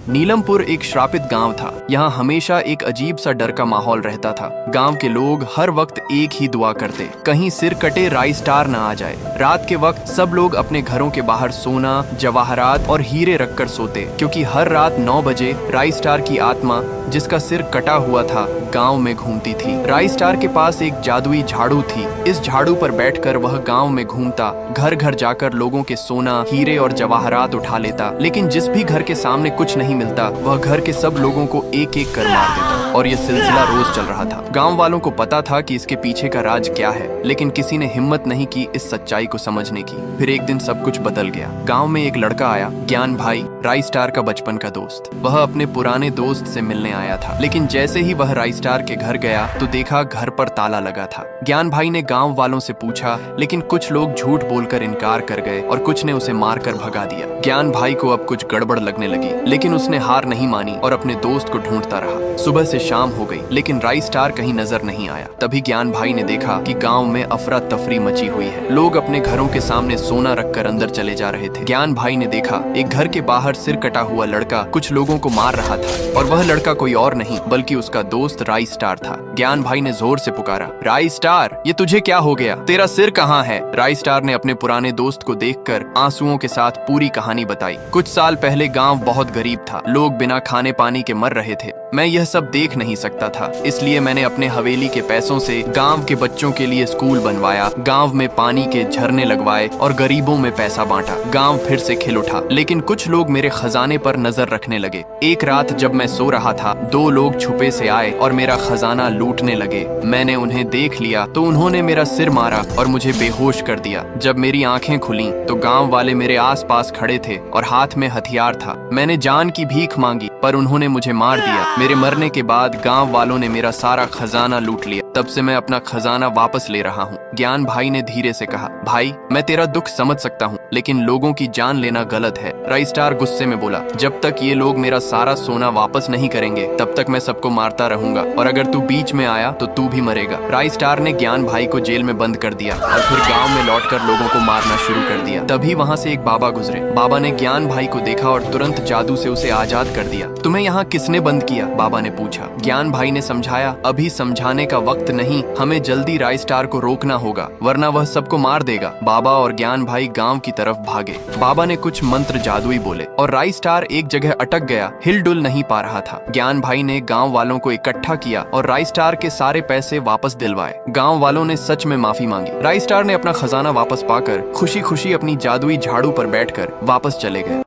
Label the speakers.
Speaker 1: नीलमपुर एक श्रापित गांव था। यहाँ हमेशा एक अजीब सा डर का माहौल रहता था। गांव के लोग हर वक्त एक ही दुआ करते, कहीं सिर कटे राई स्टार न आ जाए। रात के वक्त सब लोग अपने घरों के बाहर सोना, जवाहरात और हीरे रखकर सोते, क्योंकि हर रात 9 बजे राई स्टार की आत्मा, जिसका सिर कटा हुआ था, गांव में घूमती थी। राई स्टार के पास एक जादुई झाड़ू थी। इस झाड़ू पर बैठकर वह गांव में घूमता, घर घर जाकर लोगों के सोना, हीरे और जवाहरात उठा लेता। लेकिन जिस भी घर के सामने कुछ नहीं मिलता, वह घर के सब लोगों को एक एक कर मार देता। और यह सिलसिला रोज चल रहा था। गांव वालों को पता था कि इसके पीछे का राज क्या है, लेकिन किसी ने हिम्मत नहीं की इस सच्चाई को समझने की। फिर एक दिन सब कुछ बदल गया। गांव में एक लड़का आया, ज्ञान भाई, राई स्टार का बचपन का दोस्त। वह अपने पुराने दोस्त से मिलने आया था, लेकिन जैसे ही वह राई स्टार के घर गया तो देखा घर पर ताला लगा था। ज्ञान भाई ने गांव वालों से पूछा, लेकिन कुछ लोग झूठ बोलकर इनकार कर गए और कुछ ने उसे मारकर भगा दिया। ज्ञान भाई को अब कुछ गड़बड़ लगने लगी, लेकिन उसने हार नहीं मानी और अपने दोस्त को ढूंढता रहा। सुबह से शाम हो गई, लेकिन राई स्टार कहीं नजर नहीं आया। तभी ज्ञान भाई ने देखा कि गांव में अफरा तफरी मची हुई है। लोग अपने घरों के सामने सोना रखकर अंदर चले जा रहे थे। ज्ञान भाई ने देखा एक घर के बाहर सिर कटा हुआ लड़का कुछ लोगों को मार रहा था, और वह लड़का कोई और नहीं बल्कि उसका दोस्त राई स्टार था। ज्ञान भाई ने जोर से पुकारा, राई स्टार, ये तुझे क्या हो गया? तेरा सिर कहाँ है? राई स्टार ने अपने पुराने दोस्त को देखकर आंसुओं के साथ पूरी कहानी बताई। कुछ साल पहले गांव बहुत गरीब था। लोग बिना खाने पानी के मर रहे थे। मैं यह सब देख नहीं सकता था, इसलिए मैंने अपने हवेली के पैसों से गांव के बच्चों के लिए स्कूल बनवाया, गांव में पानी के झरने लगवाए और गरीबों में पैसा बांटा। गांव फिर से खिल उठा, लेकिन कुछ लोग मेरे खजाने पर नजर रखने लगे। एक रात जब मैं सो रहा था, 2 लोग छुपे से आए और मेरा खजाना लूटने लगे। मैंने उन्हें देख लिया तो उन्होंने मेरा सिर मारा और मुझे बेहोश कर दिया। जब मेरी आंखें खुली तो गांव वाले मेरे आसपास खड़े थे और हाथ में हथियार था। मैंने जान की भीख मांगी, पर उन्होंने मुझे मार दिया। मेरे मरने के बाद गांव वालों ने मेरा सारा खजाना लूट लिया। तब से मैं अपना खजाना वापस ले रहा हूँ। ज्ञान भाई ने धीरे से कहा, भाई, मैं तेरा दुख समझ सकता हूँ, लेकिन लोगों की जान लेना गलत है। राई स्टार गुस्से में बोला, जब तक ये लोग मेरा सारा सोना वापस नहीं करेंगे, तब तक मैं सबको मारता रहूंगा, और अगर तू बीच में आया तो तू भी मरेगा। राई स्टार ने ज्ञान भाई को जेल में बंद कर दिया और फिर गाँव में लौटकर लोगों को मारना शुरू कर दिया। तभी वहाँ से एक बाबा गुजरे। बाबा ने ज्ञान भाई को देखा और तुरंत जादू से उसे आजाद कर दिया। तुम्हें यहाँ किसने बंद किया? बाबा ने पूछा। ज्ञान भाई ने समझाया, अभी समझाने का वक्त नहीं, हमें जल्दी राई स्टार को रोकना होगा, वरना वह सबको मार देगा। बाबा और ज्ञान भाई गांव की तरफ भागे। बाबा ने कुछ मंत्र जादुई बोले और राई स्टार एक जगह अटक गया, हिलडुल नहीं पा रहा था। ज्ञान भाई ने गांव वालों को इकट्ठा किया और राई स्टार के सारे पैसे वापस दिलवाए। गांव वालों ने सच में माफी मांगी। राई स्टार ने अपना खजाना वापस पाकर खुशी खुशी अपनी जादुई झाड़ू पर बैठकर वापस चले गए।